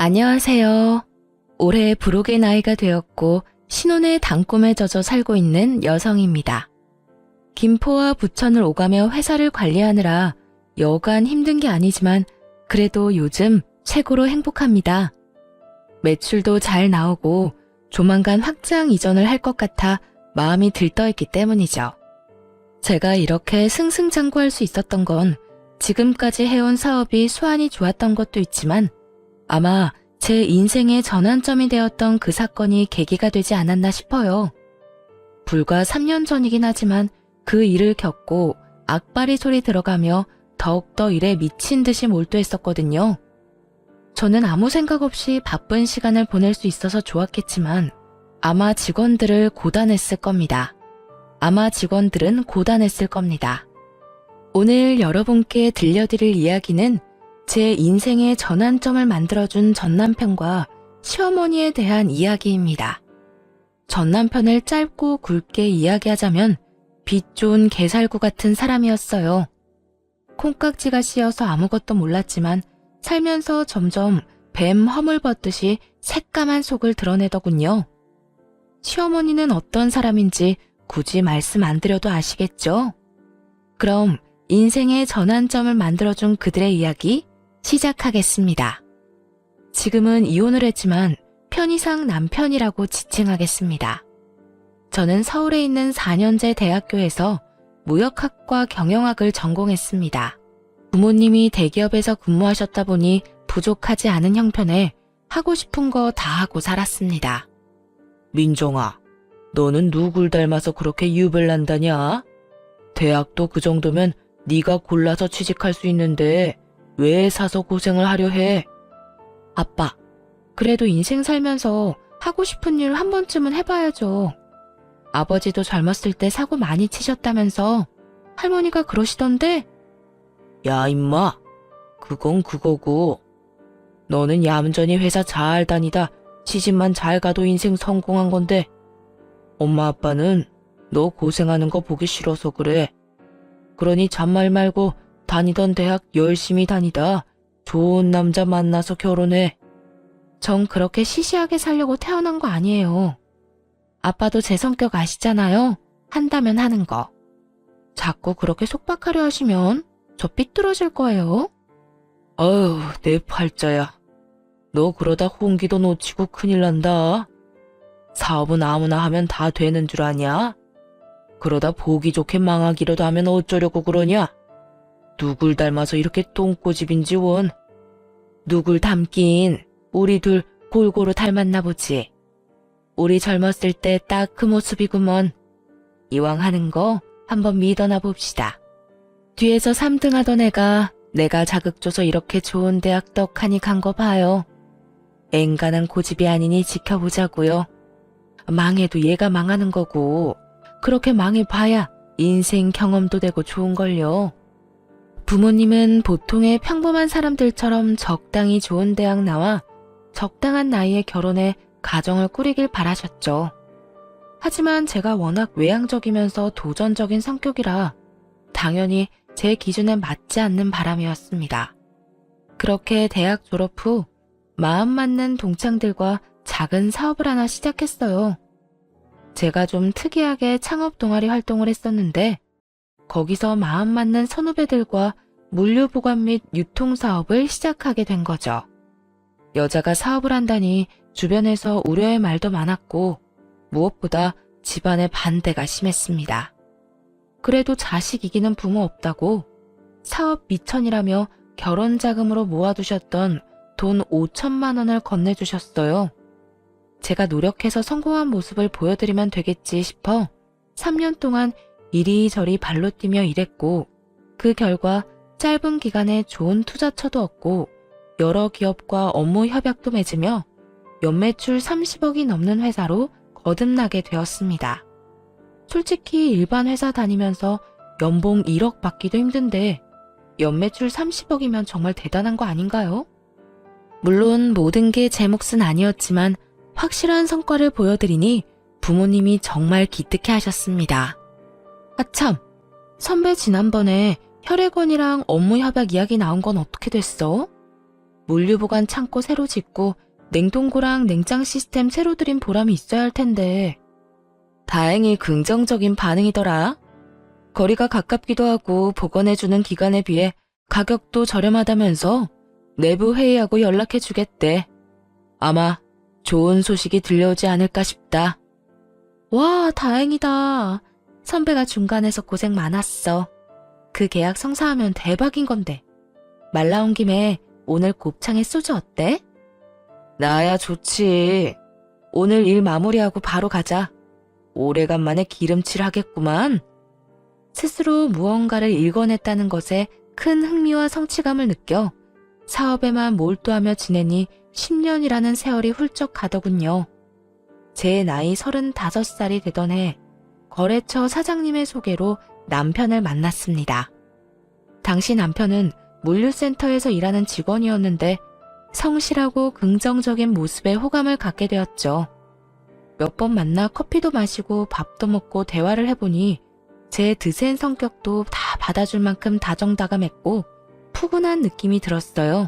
안녕하세요. 올해 부록의 나이가 되었고 신혼의 단꿈에 젖어 살고 있는 여성입니다. 김포와 부천을 오가며 회사를 관리하느라 여간 힘든 게 아니지만 그래도 요즘 최고로 행복합니다. 매출도 잘 나오고 조만간 확장 이전을 할 것 같아 마음이 들떠있기 때문이죠. 제가 이렇게 승승장구할 수 있었던 건 지금까지 해온 사업이 수완이 좋았던 것도 있지만 아마 제 인생의 전환점이 되었던 그 사건이 계기가 되지 않았나 싶어요. 불과 3년 전이긴 하지만 그 일을 겪고 악바리 소리 들어가며 더욱더 일에 미친 듯이 몰두했었거든요. 저는 아무 생각 없이 바쁜 시간을 보낼 수 있어서 좋았겠지만 아마 직원들은 고단했을 겁니다. 오늘 여러분께 들려드릴 이야기는 제 인생의 전환점을 만들어준 전남편과 시어머니에 대한 이야기입니다. 전남편을 짧고 굵게 이야기하자면 빛 좋은 개살구 같은 사람이었어요. 콩깍지가 씌어서 아무것도 몰랐지만 살면서 점점 뱀 허물 벗듯이 새까만 속을 드러내더군요. 시어머니는 어떤 사람인지 굳이 말씀 안 드려도 아시겠죠? 그럼 인생의 전환점을 만들어준 그들의 이야기 시작하겠습니다. 지금은 이혼을 했지만 편의상 남편이라고 지칭하겠습니다. 저는 서울에 있는 4년제 대학교에서 무역학과 경영학을 전공했습니다. 부모님이 대기업에서 근무하셨다 보니 부족하지 않은 형편에 하고 싶은 거 다 하고 살았습니다. 민정아, 너는 누굴 닮아서 그렇게 유별난다냐? 대학도 그 정도면 네가 골라서 취직할 수 있는데 왜 사서 고생을 하려 해? 아빠, 그래도 인생 살면서 하고 싶은 일 한 번쯤은 해봐야죠. 아버지도 젊었을 때 사고 많이 치셨다면서 할머니가 그러시던데? 야 임마, 그건 그거고. 너는 얌전히 회사 잘 다니다 시집만 잘 가도 인생 성공한 건데 엄마 아빠는 너 고생하는 거 보기 싫어서 그래. 그러니 잔말 말고 다니던 대학 열심히 다니다 좋은 남자 만나서 결혼해. 전 그렇게 시시하게 살려고 태어난 거 아니에요. 아빠도 제 성격 아시잖아요. 한다면 하는 거. 자꾸 그렇게 속박하려 하시면 저 삐뚤어질 거예요. 어휴, 내 팔자야. 너 그러다 홍기도 놓치고 큰일 난다. 사업은 아무나 하면 다 되는 줄 아냐? 그러다 보기 좋게 망하기라도 하면 어쩌려고 그러냐? 누굴 닮아서 이렇게 똥꼬집인지 원. 누굴 닮긴 우리 둘 골고루 닮았나 보지. 우리 젊었을 때 딱 그 모습이구먼. 이왕 하는 거 한번 믿어나 봅시다. 뒤에서 3등 하던 애가 내가 자극 줘서 이렇게 좋은 대학 떡하니 간 거 봐요. 앵간한 고집이 아니니 지켜보자고요. 망해도 얘가 망하는 거고 그렇게 망해봐야 인생 경험도 되고 좋은걸요. 부모님은 보통의 평범한 사람들처럼 적당히 좋은 대학 나와 적당한 나이에 결혼해 가정을 꾸리길 바라셨죠. 하지만 제가 워낙 외향적이면서 도전적인 성격이라 당연히 제 기준에 맞지 않는 바람이었습니다. 그렇게 대학 졸업 후 마음 맞는 동창들과 작은 사업을 하나 시작했어요. 제가 좀 특이하게 창업 동아리 활동을 했었는데 거기서 마음 맞는 선후배들과 물류 보관 및 유통 사업을 시작하게 된 거죠. 여자가 사업을 한다니 주변에서 우려의 말도 많았고 무엇보다 집안의 반대가 심했습니다. 그래도 자식 이기는 부모 없다고 사업 미천이라며 결혼 자금으로 모아두셨던 돈 5천만 원을 건네주셨어요. 제가 노력해서 성공한 모습을 보여드리면 되겠지 싶어 3년 동안 이리저리 발로 뛰며 일했고 그 결과 짧은 기간에 좋은 투자처도 얻고 여러 기업과 업무 협약도 맺으며 연매출 30억이 넘는 회사로 거듭나게 되었습니다. 솔직히 일반 회사 다니면서 연봉 1억 받기도 힘든데 연매출 30억이면 정말 대단한 거 아닌가요? 물론 모든 게 제 몫은 아니었지만 확실한 성과를 보여드리니 부모님이 정말 기특해 하셨습니다. 아참, 선배 지난번에 혈액원이랑 업무 협약 이야기 나온 건 어떻게 됐어? 물류보관 창고 새로 짓고 냉동고랑 냉장 시스템 새로 들인 보람이 있어야 할 텐데. 다행히 긍정적인 반응이더라. 거리가 가깝기도 하고 복원해주는 기간에 비해 가격도 저렴하다면서 내부 회의하고 연락해주겠대. 아마 좋은 소식이 들려오지 않을까 싶다. 와, 다행이다. 선배가 중간에서 고생 많았어. 그 계약 성사하면 대박인 건데. 말 나온 김에 오늘 곱창에 소주 어때? 나야 좋지. 오늘 일 마무리하고 바로 가자. 오래간만에 기름칠 하겠구만. 스스로 무언가를 일궈냈다는 것에 큰 흥미와 성취감을 느껴 사업에만 몰두하며 지내니 10년이라는 세월이 훌쩍 가더군요. 제 나이 35살이 되던 해 거래처 사장님의 소개로 남편을 만났습니다. 당시 남편은 물류센터에서 일하는 직원이었는데 성실하고 긍정적인 모습에 호감을 갖게 되었죠. 몇 번 만나 커피도 마시고 밥도 먹고 대화를 해보니 제 드센 성격도 다 받아줄 만큼 다정다감했고 푸근한 느낌이 들었어요.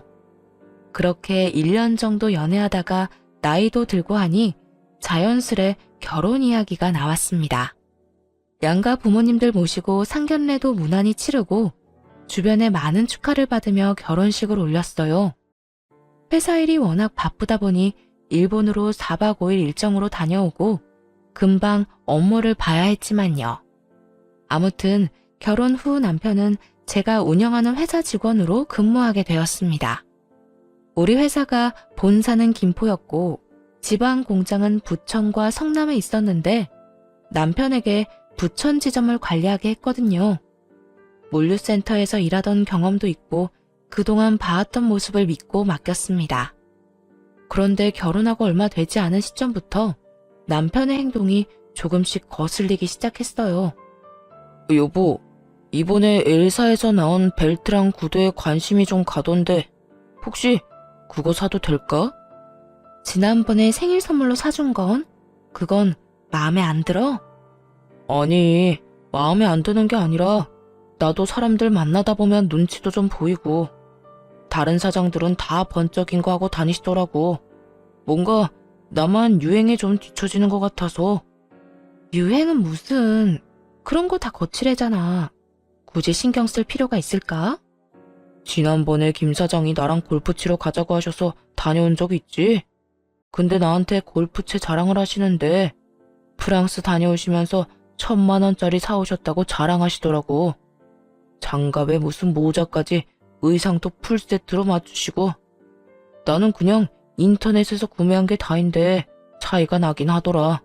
그렇게 1년 정도 연애하다가 나이도 들고 하니 자연스레 결혼 이야기가 나왔습니다. 양가 부모님들 모시고 상견례도 무난히 치르고 주변에 많은 축하를 받으며 결혼식을 올렸어요. 회사 일이 워낙 바쁘다 보니 일본으로 4박 5일 일정으로 다녀오고 금방 업무를 봐야 했지만요. 아무튼 결혼 후 남편은 제가 운영하는 회사 직원으로 근무하게 되었습니다. 우리 회사가 본사는 김포였고 지방 공장은 부천과 성남에 있었는데 남편에게 부천 지점을 관리하게 했거든요. 물류센터에서 일하던 경험도 있고 그동안 봐왔던 모습을 믿고 맡겼습니다. 그런데 결혼하고 얼마 되지 않은 시점부터 남편의 행동이 조금씩 거슬리기 시작했어요. 여보, 이번에 엘사에서 나온 벨트랑 구두에 관심이 좀 가던데 혹시 그거 사도 될까? 지난번에 생일 선물로 사준 건? 그건 마음에 안 들어? 아니, 마음에 안 드는 게 아니라 나도 사람들 만나다 보면 눈치도 좀 보이고 다른 사장들은 다 번쩍인 거 하고 다니시더라고. 뭔가 나만 유행에 좀 뒤처지는 것 같아서. 유행은 무슨, 그런 거 다 거칠애잖아. 굳이 신경 쓸 필요가 있을까? 지난번에 김 사장이 나랑 골프 치러 가자고 하셔서 다녀온 적 있지? 근데 나한테 골프채 자랑을 하시는데 프랑스 다녀오시면서 1000만 원짜리 사오셨다고 자랑하시더라고. 장갑에 무슨 모자까지 의상도 풀세트로 맞추시고 나는 그냥 인터넷에서 구매한 게 다인데 차이가 나긴 하더라.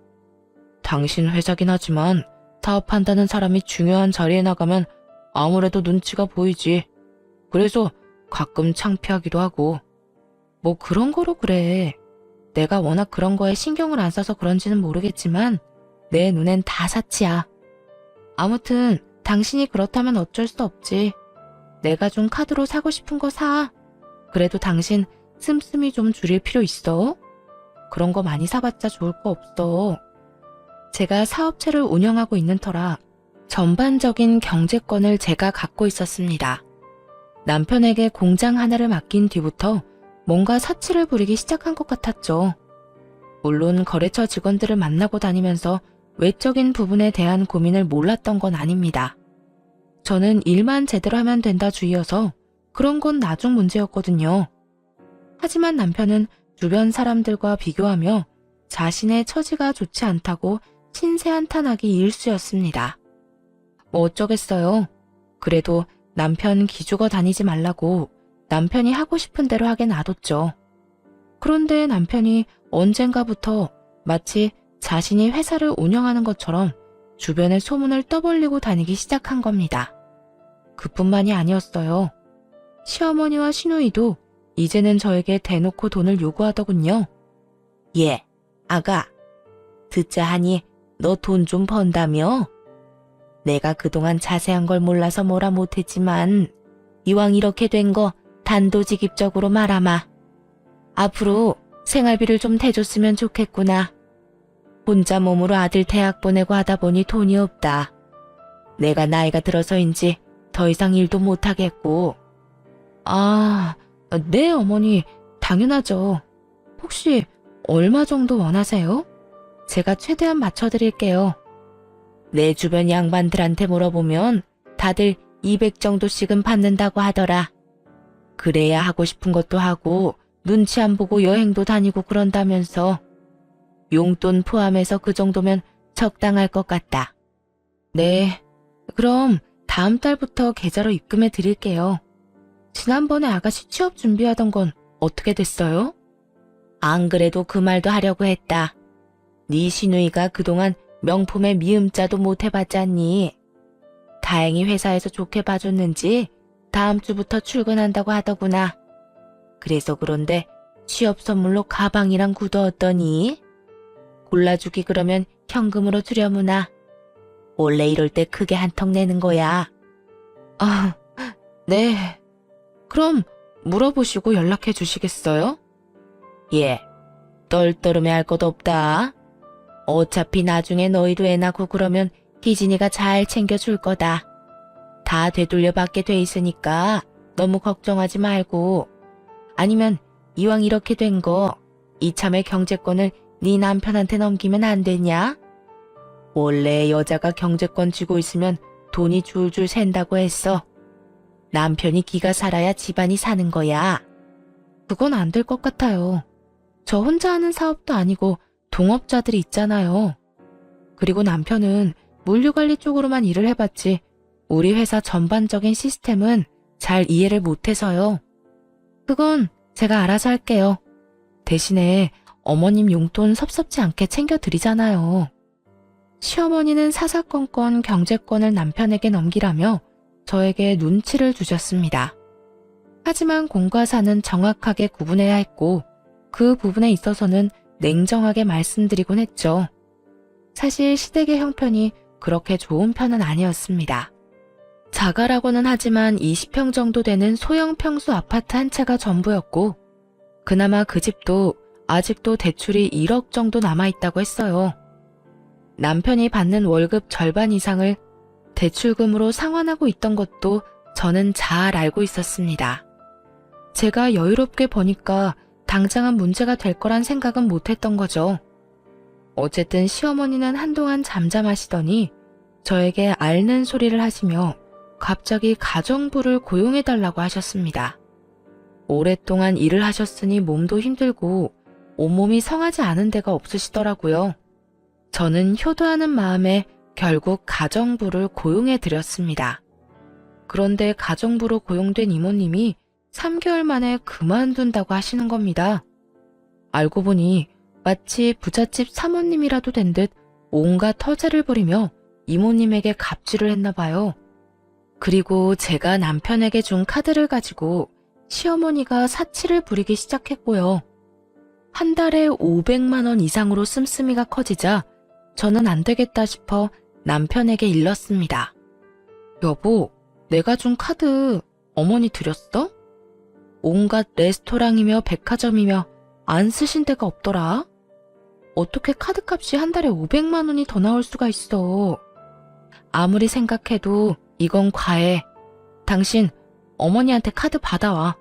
당신 회사긴 하지만 사업한다는 사람이 중요한 자리에 나가면 아무래도 눈치가 보이지. 그래서 가끔 창피하기도 하고. 뭐 그런 거로 그래. 내가 워낙 그런 거에 신경을 안 써서 그런지는 모르겠지만 내 눈엔 다 사치야. 아무튼 당신이 그렇다면 어쩔 수 없지. 내가 준 카드로 사고 싶은 거 사. 그래도 당신 씀씀이 좀 줄일 필요 있어. 그런 거 많이 사봤자 좋을 거 없어. 제가 사업체를 운영하고 있는 터라 전반적인 경제권을 제가 갖고 있었습니다. 남편에게 공장 하나를 맡긴 뒤부터 뭔가 사치를 부리기 시작한 것 같았죠. 물론 거래처 직원들을 만나고 다니면서 외적인 부분에 대한 고민을 몰랐던 건 아닙니다. 저는 일만 제대로 하면 된다 주의여서 그런 건 나중 문제였거든요. 하지만 남편은 주변 사람들과 비교하며 자신의 처지가 좋지 않다고 신세한탄하기 일쑤였습니다. 뭐 어쩌겠어요. 그래도 남편 기죽어 다니지 말라고 남편이 하고 싶은 대로 하게 놔뒀죠. 그런데 남편이 언젠가부터 마치 자신이 회사를 운영하는 것처럼 주변에 소문을 떠벌리고 다니기 시작한 겁니다. 그뿐만이 아니었어요. 시어머니와 시누이도 이제는 저에게 대놓고 돈을 요구하더군요. 예, 아가, 듣자 하니 너 돈 좀 번다며? 내가 그동안 자세한 걸 몰라서 뭐라 못했지만 이왕 이렇게 된 거 단도직입적으로 말하마. 앞으로 생활비를 좀 대줬으면 좋겠구나. 혼자 몸으로 아들 대학 보내고 하다 보니 돈이 없다. 내가 나이가 들어서인지 더 이상 일도 못하겠고. 아, 네, 어머니. 당연하죠. 혹시 얼마 정도 원하세요? 제가 최대한 맞춰드릴게요. 내 주변 양반들한테 물어보면 다들 200 정도씩은 받는다고 하더라. 그래야 하고 싶은 것도 하고 눈치 안 보고 여행도 다니고 그런다면서. 용돈 포함해서 그 정도면 적당할 것 같다. 네, 그럼 다음 달부터 계좌로 입금해 드릴게요. 지난번에 아가씨 취업 준비하던 건 어떻게 됐어요? 안 그래도 그 말도 하려고 했다. 네 시누이가 그동안 명품의 미음자도 못 해봤잖니. 다행히 회사에서 좋게 봐줬는지 다음 주부터 출근한다고 하더구나. 그래서 그런데 취업 선물로 가방이랑 구두 어떠니? 골라주기 그러면 현금으로 주려무나. 원래 이럴 때 크게 한턱 내는 거야. 아, 네. 그럼 물어보시고 연락해 주시겠어요? 예, 떨떠름해 할 것 없다. 어차피 나중에 너희도 애 낳고 그러면 희진이가 잘 챙겨줄 거다. 다 되돌려 받게 돼 있으니까 너무 걱정하지 말고. 아니면 이왕 이렇게 된 거 이참에 경제권을 네 남편한테 넘기면 안 되냐? 원래 여자가 경제권 쥐고 있으면 돈이 줄줄 샌다고 했어. 남편이 기가 살아야 집안이 사는 거야. 그건 안 될 것 같아요. 저 혼자 하는 사업도 아니고 동업자들이 있잖아요. 그리고 남편은 물류관리 쪽으로만 일을 해봤지 우리 회사 전반적인 시스템은 잘 이해를 못해서요. 그건 제가 알아서 할게요. 대신에 어머님 용돈 섭섭지 않게 챙겨드리잖아요. 시어머니는 사사건건 경제권을 남편에게 넘기라며 저에게 눈치를 주셨습니다. 하지만 공과 사는 정확하게 구분해야 했고 그 부분에 있어서는 냉정하게 말씀드리곤 했죠. 사실 시댁의 형편이 그렇게 좋은 편은 아니었습니다. 자가라고는 하지만 20평 정도 되는 소형 평수 아파트 한 채가 전부였고 그나마 그 집도 아직도 대출이 1억 정도 남아있다고 했어요. 남편이 받는 월급 절반 이상을 대출금으로 상환하고 있던 것도 저는 잘 알고 있었습니다. 제가 여유롭게 버니까 당장은 문제가 될 거란 생각은 못했던 거죠. 어쨌든 시어머니는 한동안 잠잠하시더니 저에게 앓는 소리를 하시며 갑자기 가정부를 고용해달라고 하셨습니다. 오랫동안 일을 하셨으니 몸도 힘들고 온몸이 성하지 않은 데가 없으시더라고요. 저는 효도하는 마음에 결국 가정부를 고용해드렸습니다. 그런데 가정부로 고용된 이모님이 3개월 만에 그만둔다고 하시는 겁니다. 알고 보니 마치 부잣집 사모님이라도 된 듯 온갖 터세를 부리며 이모님에게 갑질을 했나 봐요. 그리고 제가 남편에게 준 카드를 가지고 시어머니가 사치를 부리기 시작했고요. 한 달에 500만 원 이상으로 씀씀이가 커지자 저는 안 되겠다 싶어 남편에게 일렀습니다. 여보, 내가 준 카드 어머니 드렸어? 온갖 레스토랑이며 백화점이며 안 쓰신 데가 없더라. 어떻게 카드값이 한 달에 500만 원이 더 나올 수가 있어. 아무리 생각해도 이건 과해. 당신 어머니한테 카드 받아와.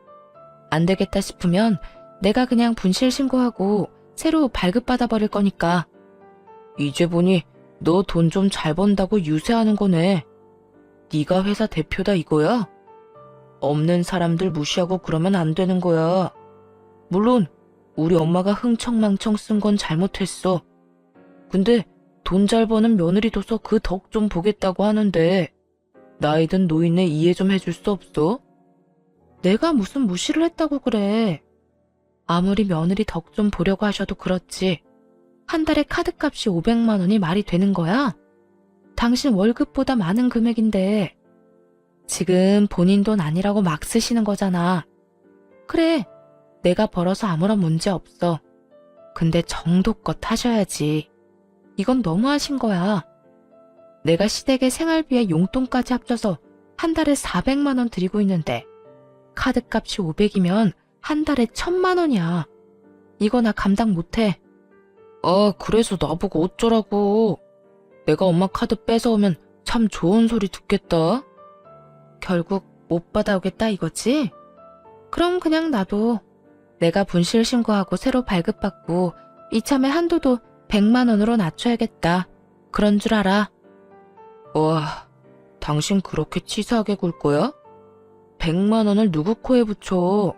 안 되겠다 싶으면 내가 그냥 분실 신고하고 새로 발급받아 버릴 거니까. 이제 보니 너 돈 좀 잘 번다고 유세하는 거네. 네가 회사 대표다 이거야? 없는 사람들 무시하고 그러면 안 되는 거야. 물론 우리 엄마가 흥청망청 쓴 건 잘못했어. 근데 돈 잘 버는 며느리 둬서 그 덕 좀 보겠다고 하는데 나이든 노인네 이해 좀 해줄 수 없어? 내가 무슨 무시를 했다고 그래. 아무리 며느리 덕 좀 보려고 하셔도 그렇지. 한 달에 카드값이 500만 원이 말이 되는 거야? 당신 월급보다 많은 금액인데 지금 본인 돈 아니라고 막 쓰시는 거잖아. 그래, 내가 벌어서 아무런 문제 없어. 근데 정도껏 하셔야지. 이건 너무하신 거야. 내가 시댁의 생활비에 용돈까지 합쳐서 한 달에 400만 원 드리고 있는데 카드값이 500이면 한 달에 1000만 원이야. 이거 나 감당 못해. 아, 그래서 나보고 어쩌라고. 내가 엄마 카드 뺏어오면 참 좋은 소리 듣겠다. 결국 못 받아오겠다 이거지? 그럼 그냥 놔둬. 내가 분실 신고하고 새로 발급받고 이참에 한도도 100만 원으로 낮춰야겠다. 그런 줄 알아. 와, 당신 그렇게 치사하게 굴 거야? 100만 원을 누구 코에 붙여?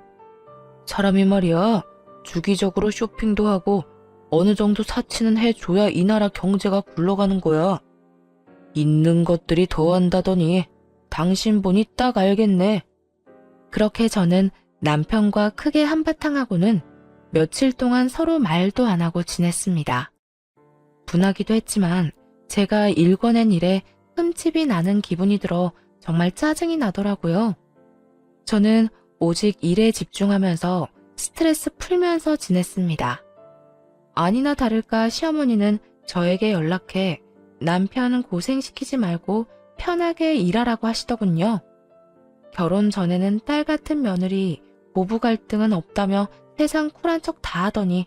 사람이 말이야, 주기적으로 쇼핑도 하고 어느 정도 사치는 해줘야 이 나라 경제가 굴러가는 거야. 있는 것들이 더한다더니 당신 보니 딱 알겠네. 그렇게 저는 남편과 크게 한바탕하고는 며칠 동안 서로 말도 안 하고 지냈습니다. 분하기도 했지만 제가 일궈낸 일에 흠집이 나는 기분이 들어 정말 짜증이 나더라고요. 저는 오직 일에 집중하면서 스트레스 풀면서 지냈습니다. 아니나 다를까 시어머니는 저에게 연락해 남편 고생시키지 말고 편하게 일하라고 하시더군요. 결혼 전에는 딸 같은 며느리, 고부 갈등은 없다며 세상 쿨한 척 다 하더니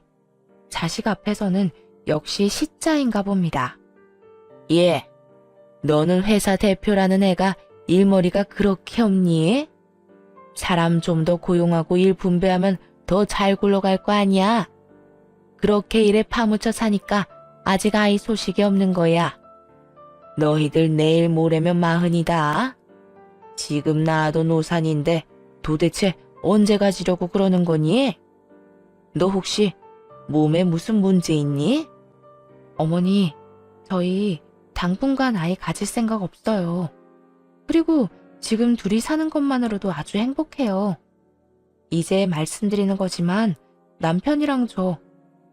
자식 앞에서는 역시 시자인가 봅니다. 예, 너는 회사 대표라는 애가 일머리가 그렇게 없니? 사람 좀 더 고용하고 일 분배하면 더 잘 굴러갈 거 아니야? 그렇게 일에 파묻혀 사니까 아직 아이 소식이 없는 거야. 너희들 내일 모레면 40이다. 지금 낳아도 노산인데 도대체 언제 가지려고 그러는 거니? 너 혹시 몸에 무슨 문제 있니? 어머니, 저희 당분간 아이 가질 생각 없어요. 그리고 지금 둘이 사는 것만으로도 아주 행복해요. 이제 말씀드리는 거지만 남편이랑 저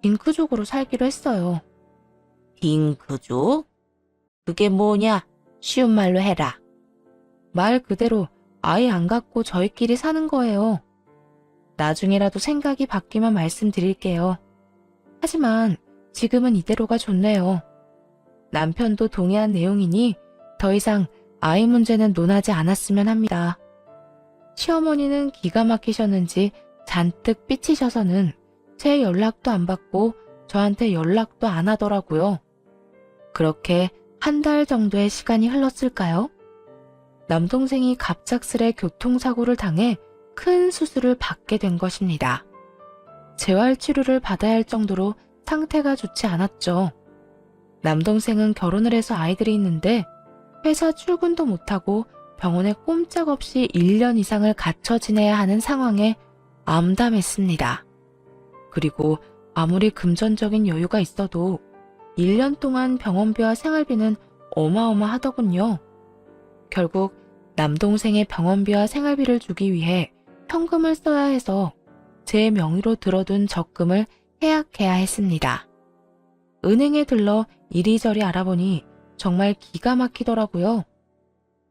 딩크족으로 살기로 했어요. 딩크족? 그게 뭐냐? 쉬운 말로 해라. 말 그대로 아이 안 갖고 저희끼리 사는 거예요. 나중에라도 생각이 바뀌면 말씀드릴게요. 하지만 지금은 이대로가 좋네요. 남편도 동의한 내용이니 더 이상 아이 문제는 논하지 않았으면 합니다. 시어머니는 기가 막히셨는지 잔뜩 삐치셔서는 제 연락도 안 받고 저한테 연락도 안 하더라고요. 그렇게 한 달 정도의 시간이 흘렀을까요? 남동생이 갑작스레 교통사고를 당해 큰 수술을 받게 된 것입니다. 재활치료를 받아야 할 정도로 상태가 좋지 않았죠. 남동생은 결혼을 해서 아이들이 있는데 회사 출근도 못하고 병원에 꼼짝없이 1년 이상을 갇혀 지내야 하는 상황에 암담했습니다. 그리고 아무리 금전적인 여유가 있어도 1년 동안 병원비와 생활비는 어마어마하더군요. 결국 남동생의 병원비와 생활비를 주기 위해 현금을 써야 해서 제 명의로 들어둔 적금을 해약해야 했습니다. 은행에 들러 이리저리 알아보니 정말 기가 막히더라고요.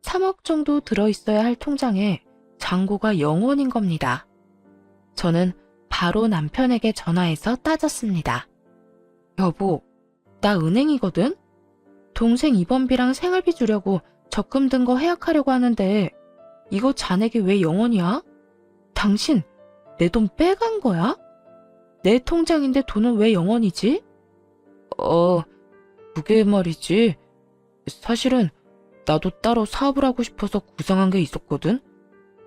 3억 정도 들어있어야 할 통장에 잔고가 0원인 겁니다. 저는 바로 남편에게 전화해서 따졌습니다. 여보, 나 은행이거든? 동생 입원비랑 생활비 주려고 적금 든 거 해약하려고 하는데 이거 자네게 왜 0원이야? 당신 내 돈 빼간 거야? 내 통장인데 돈은 왜 0원이지? 그게 말이지. 사실은 나도 따로 사업을 하고 싶어서 구상한 게 있었거든.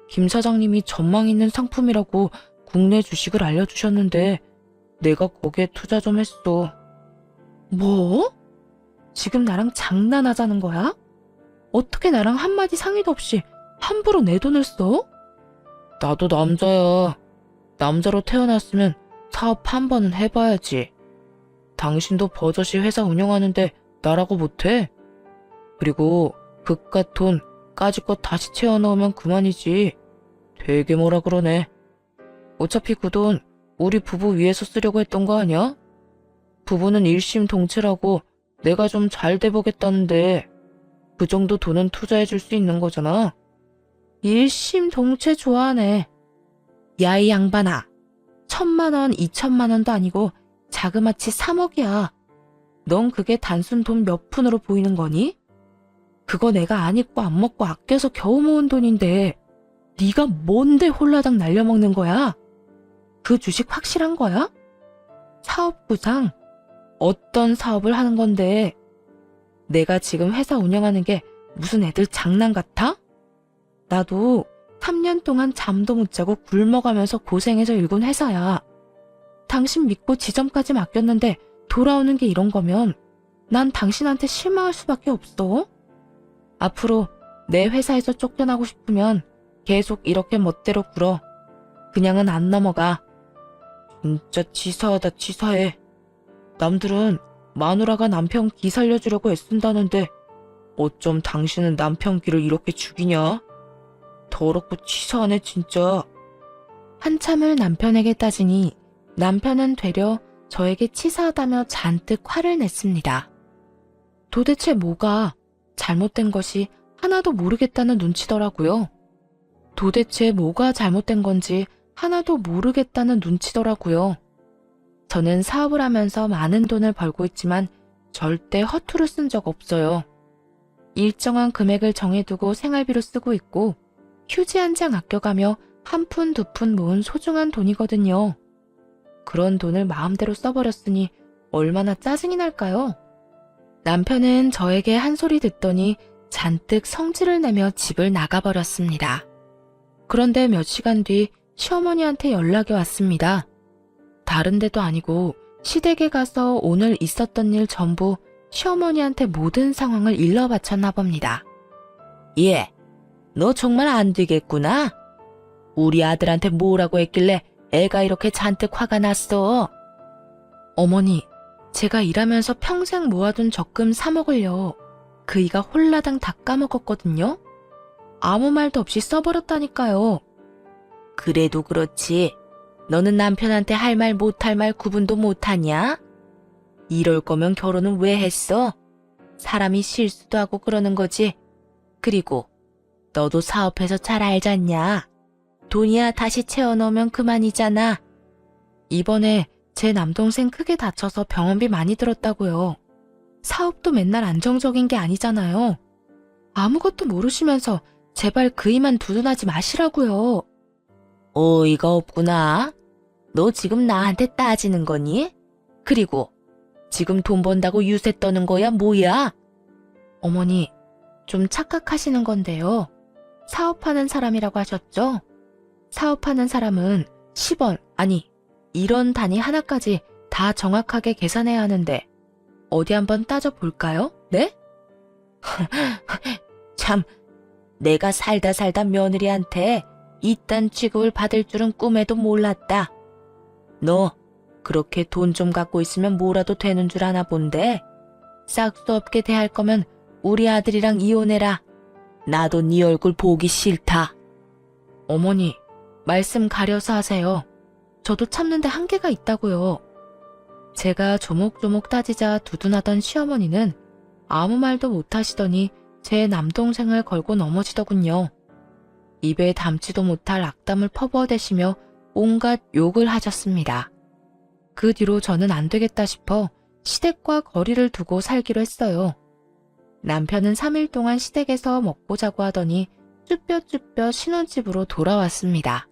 김 사장님이 전망 있는 상품이라고 국내 주식을 알려주셨는데 내가 거기에 투자 좀 했어. 뭐? 지금 나랑 장난하자는 거야? 어떻게 나랑 한마디 상의도 없이 함부로 내 돈을 써? 나도 남자야. 남자로 태어났으면 사업 한 번은 해봐야지. 당신도 버젓이 회사 운영하는데 나라고 못해? 그리고 그깟 돈 까짓것 다시 채워넣으면 그만이지. 되게 뭐라 그러네. 어차피 그 돈 우리 부부 위해서 쓰려고 했던 거 아니야? 부부는 일심동체라고 내가 좀 잘 돼보겠다는데 그 정도 돈은 투자해줄 수 있는 거잖아. 일심동체 좋아하네. 야, 이 양반아. 1,000만 원, 2천만 원도 아니고 자그마치 3억이야. 넌 그게 단순 돈 몇 푼으로 보이는 거니? 그거 내가 안 입고 안 먹고 아껴서 겨우 모은 돈인데 네가 뭔데 홀라당 날려먹는 거야? 그 주식 확실한 거야? 사업 구상? 어떤 사업을 하는 건데? 내가 지금 회사 운영하는 게 무슨 애들 장난 같아? 나도 3년 동안 잠도 못 자고 굶어가면서 고생해서 일군 회사야. 당신 믿고 지점까지 맡겼는데 돌아오는 게 이런 거면 난 당신한테 실망할 수밖에 없어. 앞으로 내 회사에서 쫓겨나고 싶으면 계속 이렇게 멋대로 굴어. 그냥은 안 넘어가. 진짜 치사하다 치사해. 남들은 마누라가 남편 기 살려주려고 애쓴다는데 어쩜 당신은 남편 기를 이렇게 죽이냐? 더럽고 치사하네 진짜. 한참을 남편에게 따지니 남편은 되려 저에게 치사하다며 잔뜩 화를 냈습니다. 도대체 뭐가 잘못된 것이 하나도 모르겠다는 눈치더라고요. 도대체 뭐가 잘못된 건지 하나도 모르겠다는 눈치더라고요. 저는 사업을 하면서 많은 돈을 벌고 있지만 절대 허투루 쓴 적 없어요. 일정한 금액을 정해두고 생활비로 쓰고 있고 휴지 한 장 아껴가며 한 푼 두 푼 모은 소중한 돈이거든요. 그런 돈을 마음대로 써버렸으니 얼마나 짜증이 날까요? 남편은 저에게 한 소리 듣더니 잔뜩 성질을 내며 집을 나가버렸습니다. 그런데 몇 시간 뒤 시어머니한테 연락이 왔습니다. 다른 데도 아니고 시댁에 가서 오늘 있었던 일 전부 시어머니한테 모든 상황을 일러 바쳤나 봅니다. 예, 너 정말 안 되겠구나. 우리 아들한테 뭐라고 했길래 애가 이렇게 잔뜩 화가 났어. 어머니, 제가 일하면서 평생 모아둔 적금 3억을요. 그이가 홀라당 다 까먹었거든요. 아무 말도 없이 써버렸다니까요. 그래도 그렇지. 너는 남편한테 할 말 못할 말 구분도 못하냐? 이럴 거면 결혼은 왜 했어? 사람이 실수도 하고 그러는 거지. 그리고 너도 사업해서 잘 알잖냐. 돈이야 다시 채워넣으면 그만이잖아. 이번에 제 남동생 크게 다쳐서 병원비 많이 들었다고요. 사업도 맨날 안정적인 게 아니잖아요. 아무것도 모르시면서 제발 그이만 두둔하지 마시라고요. 어이가 없구나. 너 지금 나한테 따지는 거니? 그리고 지금 돈 번다고 유세 떠는 거야 뭐야? 어머니, 좀 착각하시는 건데요. 사업하는 사람이라고 하셨죠? 사업하는 사람은 10원, 아니 1원 단위 하나까지 다 정확하게 계산해야 하는데 어디 한번 따져볼까요? 네? 참, 내가 살다 며느리한테 이딴 취급을 받을 줄은 꿈에도 몰랐다. 너 그렇게 돈 좀 갖고 있으면 뭐라도 되는 줄 아나 본데. 싹수 없게 대할 거면 우리 아들이랑 이혼해라. 나도 네 얼굴 보기 싫다. 어머니, 말씀 가려서 하세요. 저도 참는데 한계가 있다고요. 제가 조목조목 따지자 두둔하던 시어머니는 아무 말도 못하시더니 제 남동생을 걸고 넘어지더군요. 입에 담지도 못할 악담을 퍼부어대시며 온갖 욕을 하셨습니다. 그 뒤로 저는 안 되겠다 싶어 시댁과 거리를 두고 살기로 했어요. 남편은 3일 동안 시댁에서 먹고 자고 하더니 쭈뼛쭈뼛 신혼집으로 돌아왔습니다.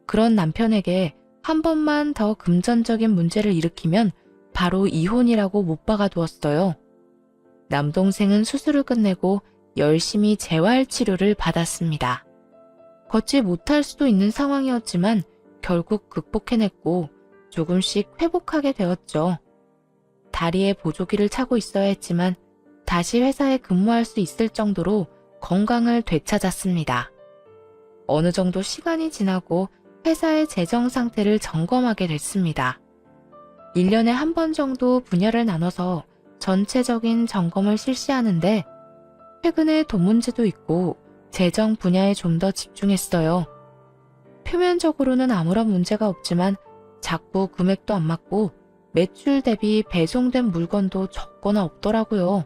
그런 남편에게 한 번만 더 금전적인 문제를 일으키면 바로 이혼이라고 못 박아두었어요. 남동생은 수술을 끝내고 열심히 재활 치료를 받았습니다. 걷지 못할 수도 있는 상황이었지만 결국 극복해냈고 조금씩 회복하게 되었죠. 다리에 보조기를 차고 있어야 했지만 다시 회사에 근무할 수 있을 정도로 건강을 되찾았습니다. 어느 정도 시간이 지나고 회사의 재정 상태를 점검하게 됐습니다. 1년에 한 번 정도 분야를 나눠서 전체적인 점검을 실시하는데 최근에 돈 문제도 있고 재정 분야에 좀 더 집중했어요. 표면적으로는 아무런 문제가 없지만 자꾸 금액도 안 맞고 매출 대비 배송된 물건도 적거나 없더라고요.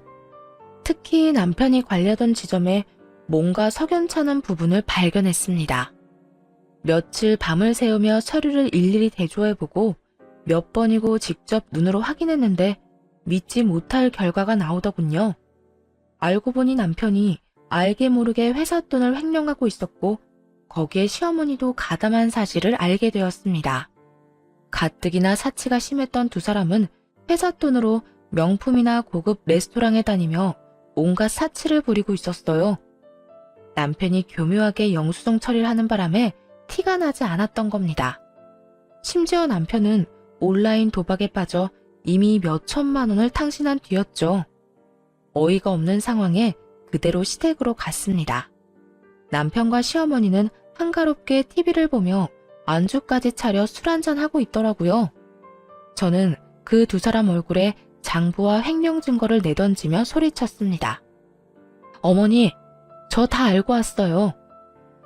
특히 남편이 관리하던 지점에 뭔가 석연찮은 부분을 발견했습니다. 며칠 밤을 새우며 서류를 일일이 대조해보고 몇 번이고 직접 눈으로 확인했는데 믿지 못할 결과가 나오더군요. 알고 보니 남편이 알게 모르게 회사 돈을 횡령하고 있었고 거기에 시어머니도 가담한 사실을 알게 되었습니다. 가뜩이나 사치가 심했던 두 사람은 회사 돈으로 명품이나 고급 레스토랑에 다니며 온갖 사치를 부리고 있었어요. 남편이 교묘하게 영수증 처리를 하는 바람에 티가 나지 않았던 겁니다. 심지어 남편은 온라인 도박에 빠져 이미 몇 천만 원을 탕신한 뒤였죠. 어이가 없는 상황에 그대로 시댁으로 갔습니다. 남편과 시어머니는 한가롭게 TV를 보며 안주까지 차려 술 한잔하고 있더라고요. 저는 그 두 사람 얼굴에 장부와 횡령 증거를 내던지며 소리쳤습니다. 어머니, 저 다 알고 왔어요.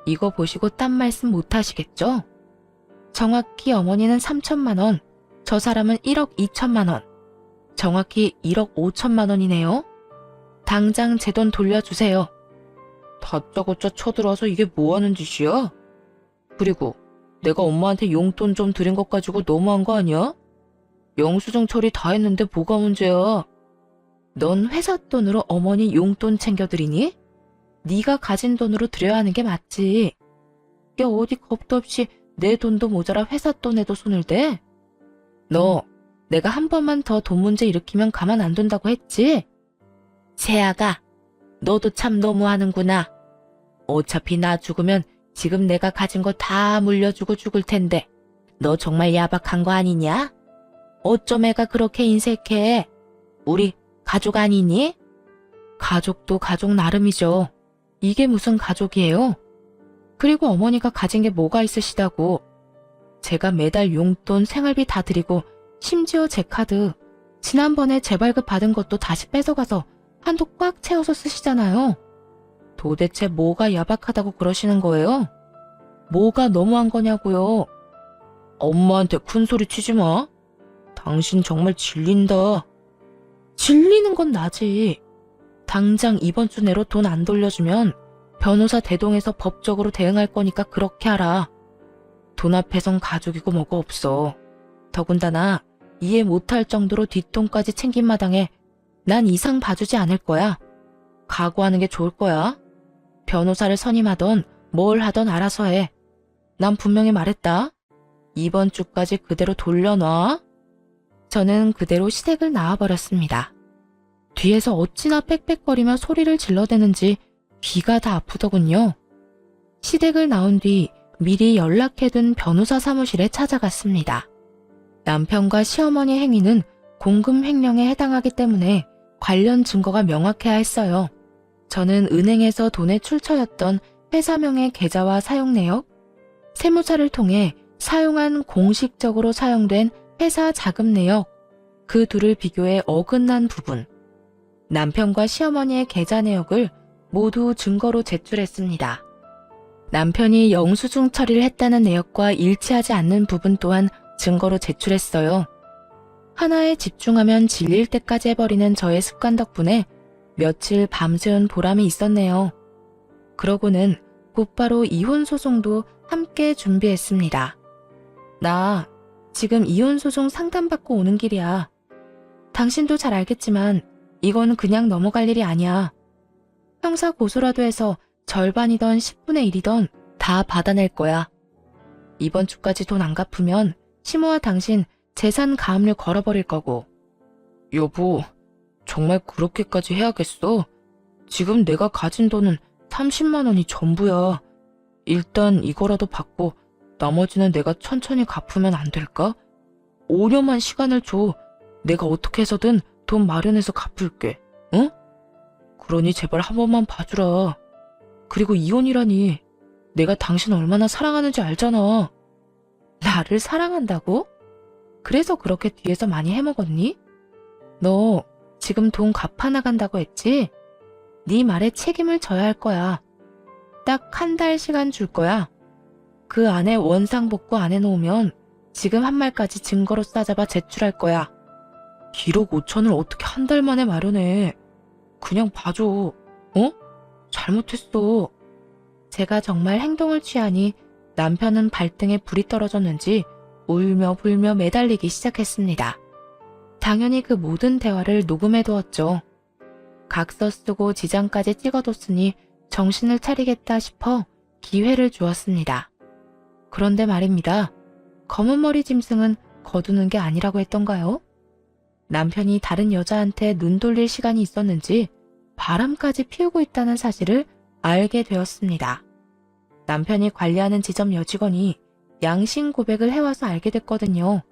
이거 보시고 딴 말씀 못 하시겠죠? 정확히 어머니는 3천만 원, 저 사람은 1억 2천만 원, 정확히 1억 5천만 원이네요. 당장 제 돈 돌려주세요. 다짜고짜 쳐들어와서 이게 뭐하는 짓이야? 그리고 내가 엄마한테 용돈 좀 드린 것 가지고 너무한 거 아니야? 영수증 처리 다 했는데 뭐가 문제야? 넌 회사 돈으로 어머니 용돈 챙겨드리니? 네가 가진 돈으로 드려야 하는 게 맞지. 이게 어디 겁도 없이 내 돈도 모자라 회사 돈에도 손을 대? 너 내가 한 번만 더 돈 문제 일으키면 가만 안 둔다고 했지? 세아가, 너도 참 너무하는구나. 어차피 나 죽으면 지금 내가 가진 거 다 물려주고 죽을 텐데 너 정말 야박한 거 아니냐? 어쩜 애가 그렇게 인색해? 우리 가족 아니니? 가족도 가족 나름이죠. 이게 무슨 가족이에요? 그리고 어머니가 가진 게 뭐가 있으시다고. 제가 매달 용돈 생활비 다 드리고 심지어 제 카드 지난번에 재발급 받은 것도 다시 뺏어가서 한도 꽉 채워서 쓰시잖아요. 도대체 뭐가 야박하다고 그러시는 거예요? 뭐가 너무한 거냐고요? 엄마한테 큰소리 치지 마. 당신 정말 질린다. 질리는 건 나지. 당장 이번 주 내로 돈 안 돌려주면 변호사 대동해서 법적으로 대응할 거니까 그렇게 하라. 돈 앞에선 가족이고 뭐가 없어. 더군다나 이해 못할 정도로 뒷돈까지 챙긴 마당에 난 이상 봐주지 않을 거야. 각오하는 게 좋을 거야. 변호사를 선임하던 뭘 하던 알아서 해. 난 분명히 말했다. 이번 주까지 그대로 돌려놔. 저는 그대로 시댁을 나와버렸습니다. 뒤에서 어찌나 빽빽거리며 소리를 질러대는지 귀가 다 아프더군요. 시댁을 나온 뒤 미리 연락해둔 변호사 사무실에 찾아갔습니다. 남편과 시어머니 행위는 공금 횡령에 해당하기 때문에 관련 증거가 명확해야 했어요. 저는 은행에서 돈의 출처였던 회사명의 계좌와 사용 내역, 세무사를 통해 사용한 공식적으로 사용된 회사 자금 내역, 그 둘을 비교해 어긋난 부분, 남편과 시어머니의 계좌 내역을 모두 증거로 제출했습니다. 남편이 영수증 처리를 했다는 내역과 일치하지 않는 부분 또한 증거로 제출했어요. 하나에 집중하면 질릴 때까지 해버리는 저의 습관 덕분에 며칠 밤새운 보람이 있었네요. 그러고는 곧바로 이혼 소송도 함께 준비했습니다. 나 지금 이혼 소송 상담받고 오는 길이야. 당신도 잘 알겠지만 이건 그냥 넘어갈 일이 아니야. 형사 고소라도 해서 절반이던 10분의 1이던 다 받아낼 거야. 이번 주까지 돈 안 갚으면 시모와 당신 재산 가압류 걸어버릴 거고. 여보, 정말 그렇게까지 해야겠어? 지금 내가 가진 돈은 30만 원이 전부야. 일단 이거라도 받고 나머지는 내가 천천히 갚으면 안 될까? 5년만 시간을 줘. 내가 어떻게 해서든 돈 마련해서 갚을게. 응? 그러니 제발 한 번만 봐주라. 그리고 이혼이라니. 내가 당신 얼마나 사랑하는지 알잖아. 나를 사랑한다고? 그래서 그렇게 뒤에서 많이 해먹었니? 너 지금 돈 갚아 나간다고 했지? 네 말에 책임을 져야 할 거야. 딱 한 달 시간 줄 거야. 그 안에 원상복구 안 해놓으면 지금 한 말까지 증거로 싸잡아 제출할 거야. 1억 5천을 어떻게 한 달 만에 마련해. 그냥 봐줘. 어? 잘못했어. 제가 정말 행동을 취하니 남편은 발등에 불이 떨어졌는지 울며 불며 매달리기 시작했습니다. 당연히 그 모든 대화를 녹음해두었죠. 각서 쓰고 지장까지 찍어뒀으니 정신을 차리겠다 싶어 기회를 주었습니다. 그런데 말입니다. 검은 머리 짐승은 거두는 게 아니라고 했던가요? 남편이 다른 여자한테 눈 돌릴 시간이 있었는지 바람까지 피우고 있다는 사실을 알게 되었습니다. 남편이 관리하는 지점 여직원이 양심 고백을 해와서 알게 됐거든요.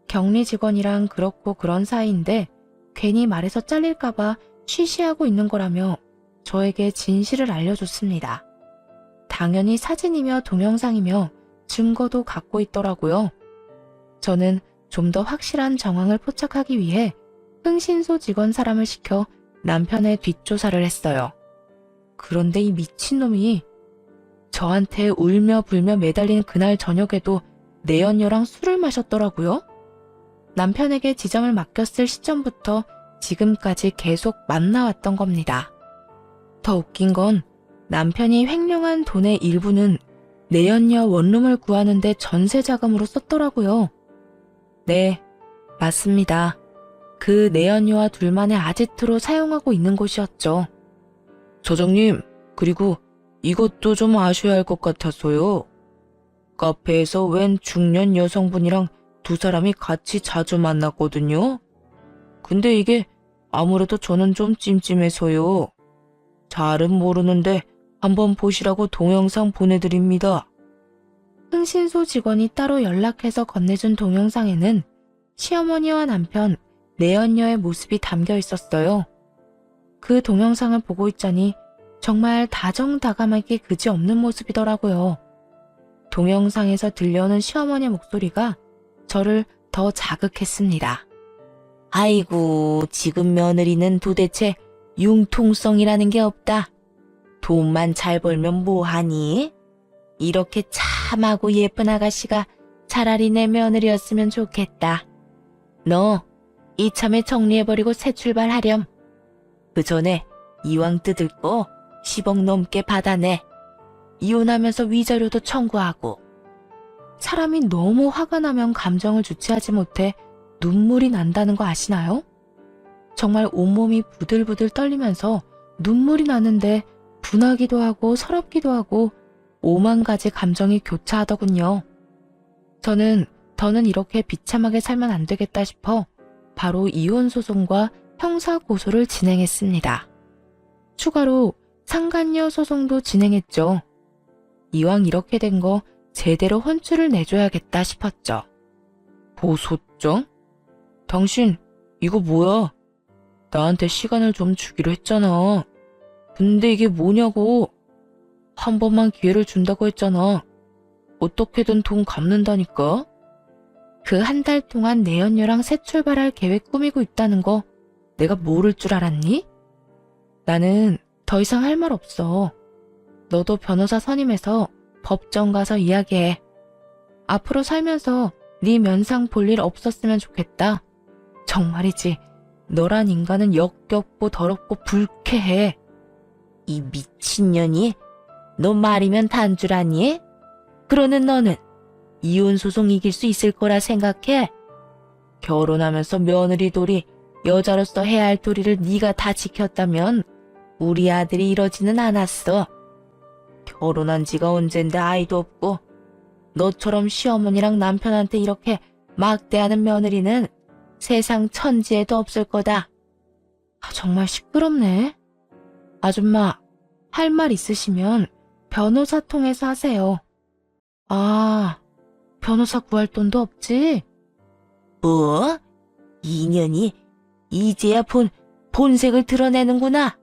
격리 직원이랑 그렇고 그런 사이인데 괜히 말해서 잘릴까봐 쉬쉬하고 있는 거라며 저에게 진실을 알려줬습니다. 당연히 사진이며 동영상이며 증거도 갖고 있더라고요. 저는 좀 더 확실한 정황을 포착하기 위해 흥신소 직원 사람을 시켜 남편의 뒷조사를 했어요. 그런데 이 미친놈이 저한테 울며 불며 매달린 그날 저녁에도 내연녀랑 술을 마셨더라고요. 남편에게 지점을 맡겼을 시점부터 지금까지 계속 만나왔던 겁니다. 더 웃긴 건 남편이 횡령한 돈의 일부는 내연녀 원룸을 구하는데 전세 자금으로 썼더라고요. 네, 맞습니다. 그 내연녀와 둘만의 아지트로 사용하고 있는 곳이었죠. 사장님, 그리고 이것도 좀 아셔야 할 것 같아서요. 카페에서 웬 중년 여성분이랑 두 사람이 같이 자주 만났거든요. 근데 이게 아무래도 저는 좀 찜찜해서요. 잘은 모르는데 한번 보시라고 동영상 보내드립니다. 흥신소 직원이 따로 연락해서 건네준 동영상에는 시어머니와 남편, 내연녀의 모습이 담겨 있었어요. 그 동영상을 보고 있자니 정말 다정다감하게 그지없는 모습이더라고요. 동영상에서 들려오는 시어머니의 목소리가 저를 더 자극했습니다. 아이고, 지금 며느리는 도대체 융통성이라는 게 없다. 돈만 잘 벌면 뭐하니? 이렇게 참하고 예쁜 아가씨가 차라리 내 며느리였으면 좋겠다. 너 이참에 정리해버리고 새 출발하렴. 그 전에 이왕 뜯을 거 10억 넘게 받아내. 이혼하면서 위자료도 청구하고. 사람이 너무 화가 나면 감정을 주체하지 못해 눈물이 난다는 거 아시나요? 정말 온몸이 부들부들 떨리면서 눈물이 나는데 분하기도 하고 서럽기도 하고 오만 가지 감정이 교차하더군요. 저는 더는 이렇게 비참하게 살면 안 되겠다 싶어 바로 이혼 소송과 형사 고소를 진행했습니다. 추가로 상간녀 소송도 진행했죠. 이왕 이렇게 된 거 제대로 혼쭐을 내줘야겠다 싶었죠. 고소장? 당신 이거 뭐야? 나한테 시간을 좀 주기로 했잖아. 근데 이게 뭐냐고. 한 번만 기회를 준다고 했잖아. 어떻게든 돈 갚는다니까. 그 한 달 동안 내연녀랑 새 출발할 계획 꾸미고 있다는 거 내가 모를 줄 알았니? 나는 더 이상 할 말 없어. 너도 변호사 선임해서 법정 가서 이야기해. 앞으로 살면서 네 면상 볼 일 없었으면 좋겠다. 정말이지. 너란 인간은 역겹고 더럽고 불쾌해. 이 미친년이? 너 말이면 단 줄 아니? 그러는 너는 이혼 소송 이길 수 있을 거라 생각해? 결혼하면서 며느리 도리, 여자로서 해야 할 도리를 네가 다 지켰다면 우리 아들이 이러지는 않았어. 결혼한 지가 언젠데 아이도 없고 너처럼 시어머니랑 남편한테 이렇게 막대하는 며느리는 세상 천지에도 없을 거다. 정말 시끄럽네. 아줌마, 할 말 있으시면 변호사 통해서 하세요. 아, 변호사 구할 돈도 없지? 뭐? 인연이 이제야 본색을 드러내는구나.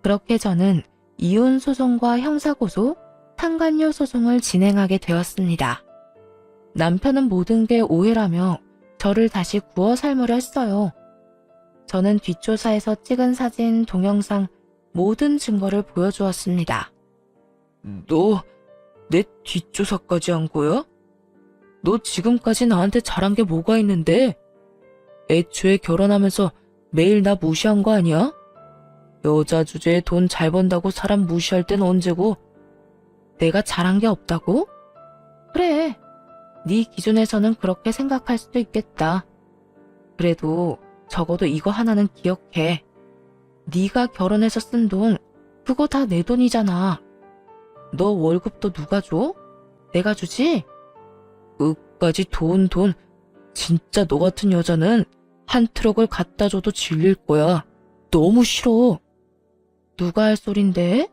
그렇게 저는 이혼 소송과 형사고소, 상간녀 소송을 진행하게 되었습니다. 남편은 모든 게 오해라며 저를 다시 구워 삶으려 했어요. 저는 뒷조사에서 찍은 사진, 동영상, 모든 증거를 보여주었습니다. 너 내 뒷조사까지 한 거야? 너 지금까지 나한테 잘한 게 뭐가 있는데? 애초에 결혼하면서 매일 나 무시한 거 아니야? 여자 주제에 돈 잘 번다고 사람 무시할 땐 언제고? 내가 잘한 게 없다고? 그래, 네 기준에서는 그렇게 생각할 수도 있겠다. 그래도 적어도 이거 하나는 기억해. 네가 결혼해서 쓴 돈, 그거 다 내 돈이잖아. 너 월급도 누가 줘? 내가 주지? 끝까지 돈. 진짜 너 같은 여자는 한 트럭을 갖다 줘도 질릴 거야. 너무 싫어. 누가 할 소린데?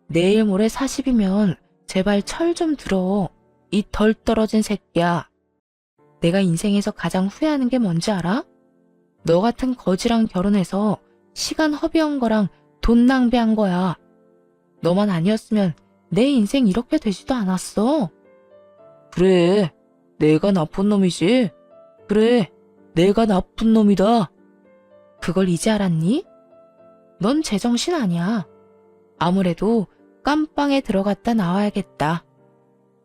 내일 모레 40이면 제발 철 좀 들어. 이 덜 떨어진 새끼야. 내가 인생에서 가장 후회하는 게 뭔지 알아? 너 같은 거지랑 결혼해서 시간 허비한 거랑 돈 낭비한 거야. 너만 아니었으면 내 인생 이렇게 되지도 않았어. 그래, 내가 나쁜 놈이지? 그래, 내가 나쁜 놈이다. 그걸 이제 알았니? 넌 제정신 아니야. 아무래도 깜빵에 들어갔다 나와야겠다.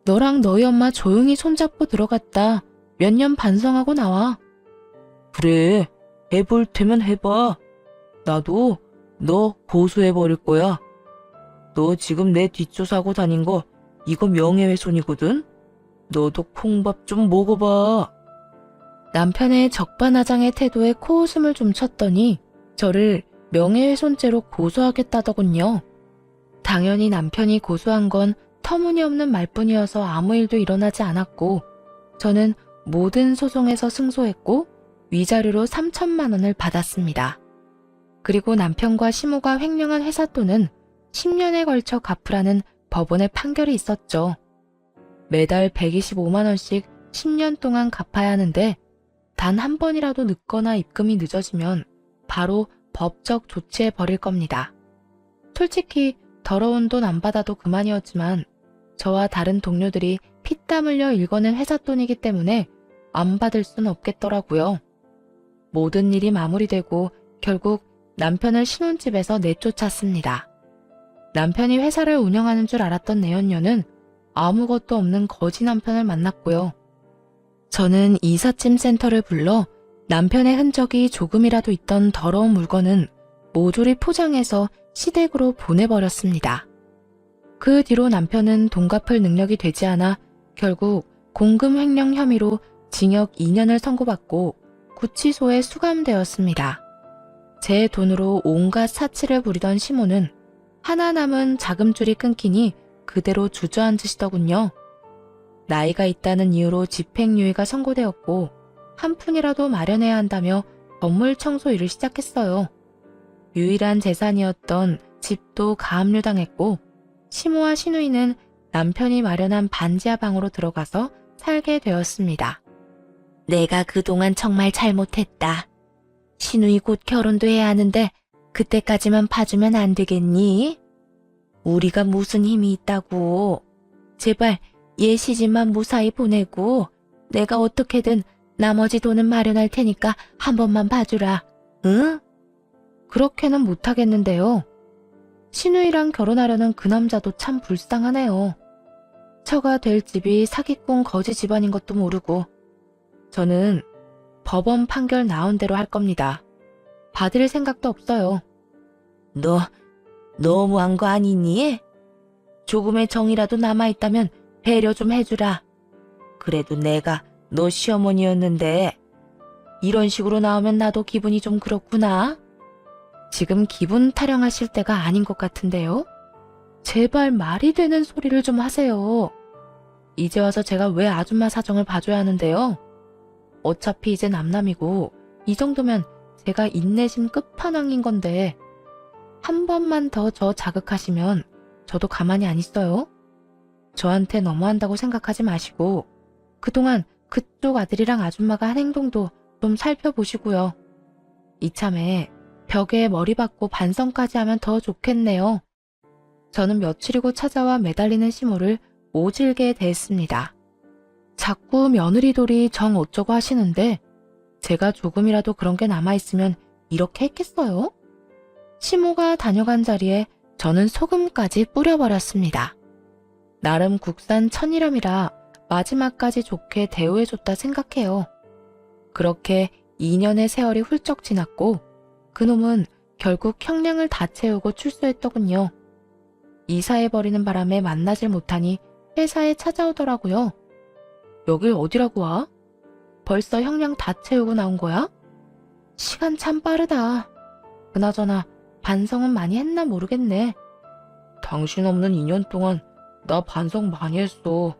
너랑 너희 엄마 조용히 손잡고 들어갔다 몇 년 반성하고 나와. 그래, 해볼 테면 해봐. 나도 너 고소해버릴 거야. 너 지금 내 뒷조사하고 다닌 거 이거 명예훼손이거든? 너도 콩밥 좀 먹어봐. 남편의 적반하장의 태도에 코웃음을 좀 쳤더니 저를 명예훼손죄로 고소하겠다더군요. 당연히 남편이 고소한 건 터무니없는 말뿐이어서 아무 일도 일어나지 않았고 저는 모든 소송에서 승소했고 위자료로 3천만 원을 받았습니다. 그리고 남편과 시모가 횡령한 회사 돈은 10년에 걸쳐 갚으라는 법원의 판결이 있었죠. 매달 125만 원씩 10년 동안 갚아야 하는데 단 한 번이라도 늦거나 입금이 늦어지면 바로 법적 조치해 버릴 겁니다. 솔직히 더러운 돈 안 받아도 그만이었지만 저와 다른 동료들이 피땀 흘려 일궈낸 회사 돈이기 때문에 안 받을 순 없겠더라고요. 모든 일이 마무리되고 결국 남편을 신혼집에서 내쫓았습니다. 남편이 회사를 운영하는 줄 알았던 내연녀는 아무것도 없는 거지 남편을 만났고요. 저는 이삿짐 센터를 불러 남편의 흔적이 조금이라도 있던 더러운 물건은 모조리 포장해서 시댁으로 보내버렸습니다. 그 뒤로 남편은 돈 갚을 능력이 되지 않아 결국 공금 횡령 혐의로 징역 2년을 선고받고 구치소에 수감되었습니다. 제 돈으로 온갖 사치를 부리던 시모는 하나 남은 자금줄이 끊기니 그대로 주저앉으시더군요. 나이가 있다는 이유로 집행유예가 선고되었고 한 푼이라도 마련해야 한다며 건물 청소 일을 시작했어요. 유일한 재산이었던 집도 가압류당했고 시모와 시누이는 남편이 마련한 반지하 방으로 들어가서 살게 되었습니다. 내가 그동안 정말 잘못했다. 시누이 곧 결혼도 해야 하는데 그때까지만 봐주면 안 되겠니? 우리가 무슨 힘이 있다고. 제발 얘 시집만 무사히 보내고 내가 어떻게든 나머지 돈은 마련할 테니까 한 번만 봐주라. 응? 그렇게는 못하겠는데요. 시누이랑 결혼하려는 그 남자도 참 불쌍하네요. 처가 될 집이 사기꾼 거지 집안인 것도 모르고. 저는 법원 판결 나온 대로 할 겁니다. 받을 생각도 없어요. 너 너무한 거 아니니? 조금의 정이라도 남아있다면 배려 좀 해주라. 그래도 내가 너 시어머니였는데 이런 식으로 나오면 나도 기분이 좀 그렇구나. 지금 기분 타령하실 때가 아닌 것 같은데요? 제발 말이 되는 소리를 좀 하세요. 이제 와서 제가 왜 아줌마 사정을 봐줘야 하는데요? 어차피 이제 남남이고 이 정도면 제가 인내심 끝판왕인 건데 한 번만 더 저 자극하시면 저도 가만히 안 있어요. 저한테 너무한다고 생각하지 마시고 그동안 그쪽 아들이랑 아줌마가 한 행동도 좀 살펴보시고요. 이참에 벽에 머리 박고 반성까지 하면 더 좋겠네요. 저는 며칠이고 찾아와 매달리는 시모를 오질게 대했습니다. 자꾸 며느리돌이 정 어쩌고 하시는데 제가 조금이라도 그런 게 남아있으면 이렇게 했겠어요? 시모가 다녀간 자리에 저는 소금까지 뿌려버렸습니다. 나름 국산 천일염이라 마지막까지 좋게 대우해줬다 생각해요. 그렇게 2년의 세월이 훌쩍 지났고 그놈은 결국 형량을 다 채우고 출소했더군요. 이사해버리는 바람에 만나질 못하니 회사에 찾아오더라고요. 여길 어디라고 와? 벌써 형량 다 채우고 나온 거야? 시간 참 빠르다. 그나저나 반성은 많이 했나 모르겠네. 당신 없는 2년 동안 나 반성 많이 했어.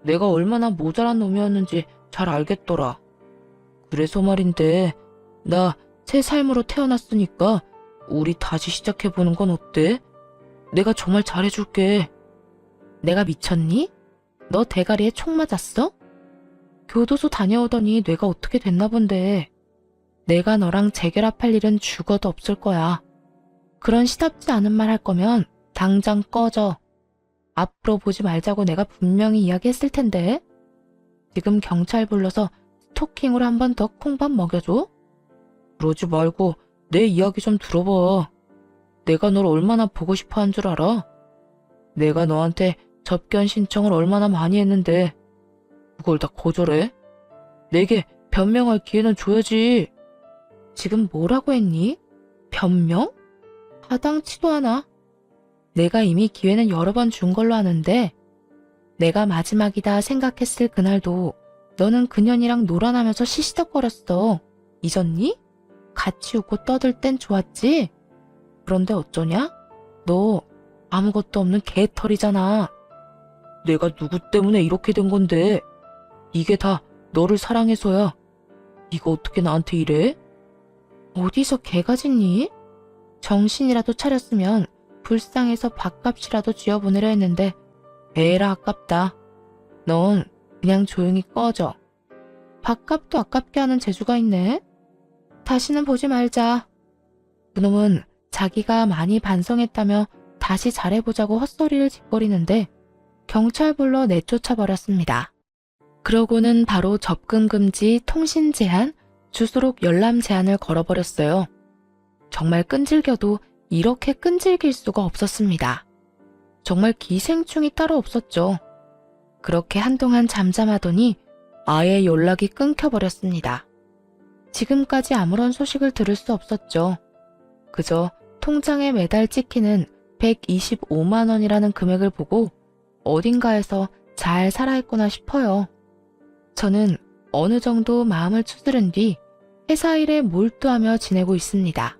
내가 얼마나 모자란 놈이었는지 잘 알겠더라. 그래서 말인데 나 새 삶으로 태어났으니까 우리 다시 시작해보는 건 어때? 내가 정말 잘해줄게. 내가 미쳤니? 너 대가리에 총 맞았어? 교도소 다녀오더니 뇌가 어떻게 됐나 본데. 내가 너랑 재결합할 일은 죽어도 없을 거야. 그런 시답지 않은 말 할 거면 당장 꺼져. 앞으로 보지 말자고 내가 분명히 이야기했을 텐데. 지금 경찰 불러서 스토킹으로 한 번 더 콩밥 먹여줘? 그러지 말고 내 이야기 좀 들어봐. 내가 널 얼마나 보고 싶어 한 줄 알아? 내가 너한테 접견 신청을 얼마나 많이 했는데 그걸 다 거절해? 내게 변명할 기회는 줘야지. 지금 뭐라고 했니? 변명? 하당치도 않아. 내가 이미 기회는 여러 번 준 걸로 아는데 내가 마지막이다 생각했을 그날도 너는 그년이랑 놀아나면서 시시덕거렸어. 잊었니? 같이 웃고 떠들 땐 좋았지? 그런데 어쩌냐? 너 아무것도 없는 개털이잖아. 내가 누구 때문에 이렇게 된 건데 이게 다 너를 사랑해서야. 네가 어떻게 나한테 이래? 어디서 개가 짖니? 정신이라도 차렸으면 불쌍해서 밥값이라도 쥐어보내려 했는데 에라 아깝다. 넌 그냥 조용히 꺼져. 밥값도 아깝게 하는 재주가 있네. 다시는 보지 말자. 그놈은 자기가 많이 반성했다며 다시 잘해보자고 헛소리를 짓거리는데 경찰 불러 내쫓아버렸습니다. 그러고는 바로 접근 금지, 통신 제한, 주소록 열람 제한을 걸어버렸어요. 정말 끈질겨도 이렇게 끈질길 수가 없었습니다. 정말 기생충이 따로 없었죠. 그렇게 한동안 잠잠하더니 아예 연락이 끊겨버렸습니다. 지금까지 아무런 소식을 들을 수 없었죠. 그저 통장에 매달 찍히는 125만 원이라는 금액을 보고 어딘가에서 잘 살아있구나 싶어요. 저는 어느 정도 마음을 추스른 뒤 회사 일에 몰두하며 지내고 있습니다.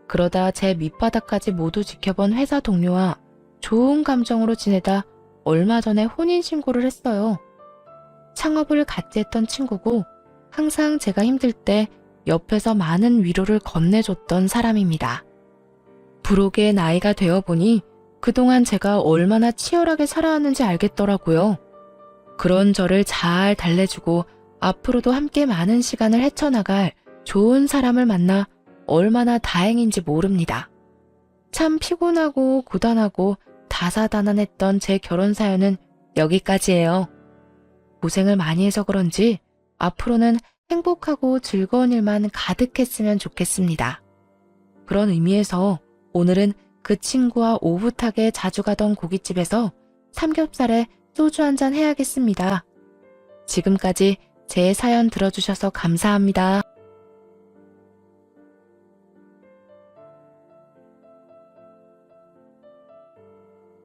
그러다 제 밑바닥까지 모두 지켜본 회사 동료와 좋은 감정으로 지내다 얼마 전에 혼인신고를 했어요. 창업을 같이 했던 친구고 항상 제가 힘들 때 옆에서 많은 위로를 건네줬던 사람입니다. 부록의 나이가 되어보니 그동안 제가 얼마나 치열하게 살아왔는지 알겠더라고요. 그런 저를 잘 달래주고 앞으로도 함께 많은 시간을 헤쳐나갈 좋은 사람을 만나 얼마나 다행인지 모릅니다. 참 피곤하고 고단하고 다사다난했던 제 결혼 사연은 여기까지예요. 고생을 많이 해서 그런지 앞으로는 행복하고 즐거운 일만 가득했으면 좋겠습니다. 그런 의미에서 오늘은 그 친구와 오붓하게 자주 가던 고깃집에서 삼겹살에 소주 한잔 해야겠습니다. 지금까지 제 사연 들어주셔서 감사합니다.